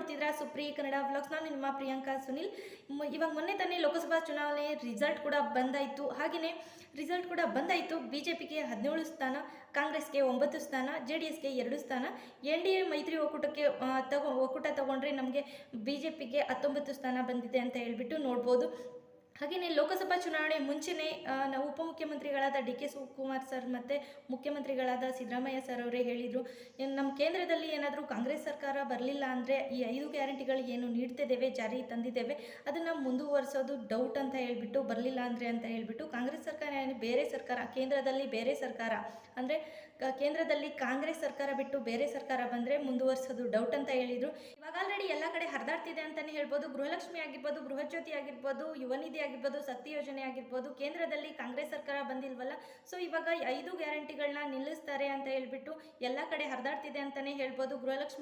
ನೋಡ್ತಿದ್ರ Supri Kannada vlogs. ನಾನು ನಿಮ್ಮ ಪ್ರಿಯಾಂಕಾ ಸುನಿಲ್. ಇವಾಗ ಮೊನ್ನೆ ತಾನೇ ಲೋಕಸಭಾ ಚುನಾವಣೆ ರಿಸಲ್ಟ್ ಕೂಡ ಬಂದಾಯಿತು. ಹಾಗೆಯೇ ರಿಸಲ್ಟ್ ಕೂಡ ಬಂದಾಯಿತು. BJPಗೆ 17 ಸ್ಥಾನ, ಕಾಂಗ್ರೆಸ್ಗೆ 9 ಸ್ಥಾನ, JDSಗೆ 2 ಸ್ಥಾನ, NDA ಮೈತ್ರಿ ಒಕ್ಕೂಟ ತಗೊಂಡ್ರೆ ನಮಗೆ BJPಗೆ 19 ಸ್ಥಾನ ಬಂದಿದೆ ಅಂತ ಹೇಳ್ಬಿಟ್ಟು ನೋಡ್ಬೋದು. ಹಾಗೆಯೇ ಲೋಕಸಭಾ ಚುನಾವಣೆ ಮುಂಚೆನೇ ನಾವು ಉಪಮುಖ್ಯಮಂತ್ರಿಗಳಾದ DK ಶಿವಕುಮಾರ್ ಸರ್ ಮತ್ತು ಮುಖ್ಯಮಂತ್ರಿಗಳಾದ ಸಿದ್ದರಾಮಯ್ಯ ಸರ್ ಅವರೇ ಹೇಳಿದರು, ನಮ್ಮ ಕೇಂದ್ರದಲ್ಲಿ ಏನಾದರೂ ಕಾಂಗ್ರೆಸ್ ಸರ್ಕಾರ ಬರಲಿಲ್ಲ ಅಂದರೆ ಈ 5 ಗ್ಯಾರಂಟಿಗಳು ಏನು ನೀಡ್ತಿದ್ದೇವೆ, ಜಾರಿ ತಂದಿದ್ದೇವೆ, ಅದನ್ನು ಮುಂದುವರಿಸೋದು ಡೌಟ್ ಅಂತ ಹೇಳ್ಬಿಟ್ಟು, ಬರಲಿಲ್ಲ ಅಂದರೆ ಅಂತ ಹೇಳ್ಬಿಟ್ಟು ಕಾಂಗ್ರೆಸ್ ಸರ್ಕಾರ ಬೇರೆ ಸರ್ಕಾರ, ಕೇಂದ್ರದಲ್ಲಿ ಬೇರೆ ಸರ್ಕಾರ ಅಂದರೆ ಕೇಂದ್ರದಲ್ಲಿ ಕಾಂಗ್ರೆಸ್ ಸರ್ಕಾರ ಬಿಟ್ಟು ಬೇರೆ ಸರ್ಕಾರ ಬಂದರೆ ಮುಂದುವರಿಸೋದು ಡೌಟ್ ಅಂತ ಹೇಳಿದರು. ಇವಾಗ ಆಲ್ರೆಡಿ ಎಲ್ಲ ಕಡೆ ಹರಿದಾಡ್ತಿದೆ ಅಂತಲೇ ಹೇಳ್ಬೋದು. ಗೃಹಲಕ್ಷ್ಮಿ ಆಗಿರ್ಬೋದು, ಗೃಹಜ್ಯೋತಿ ಆಗಿರ್ಬೋದು, ಯುವ ನಿಧಿ ಆಗಿರ್ಬೋದು, ಶಕ್ತಿ ಯೋಜನೆ ಆಗಿರ್ಬೋದು, ಕೇಂದ್ರದಲ್ಲಿ ಕಾಂಗ್ರೆಸ್ ಸರ್ಕಾರ ಬಂದಿಲ್ವಲ್ಲ, ಸೊ ಇವಾಗ 5 ಗ್ಯಾರಂಟಿಗಳನ್ನ ನಿಲ್ಲಿಸ್ತಾರೆ ಅಂತ ಹೇಳ್ಬಿಟ್ಟು ಎಲ್ಲ ಕಡೆ ಹರಿದಾಡ್ತಿದೆ ಅಂತಲೇ ಹೇಳ್ಬೋದು. ಗೃಹಲಕ್ಷ್ಮಿ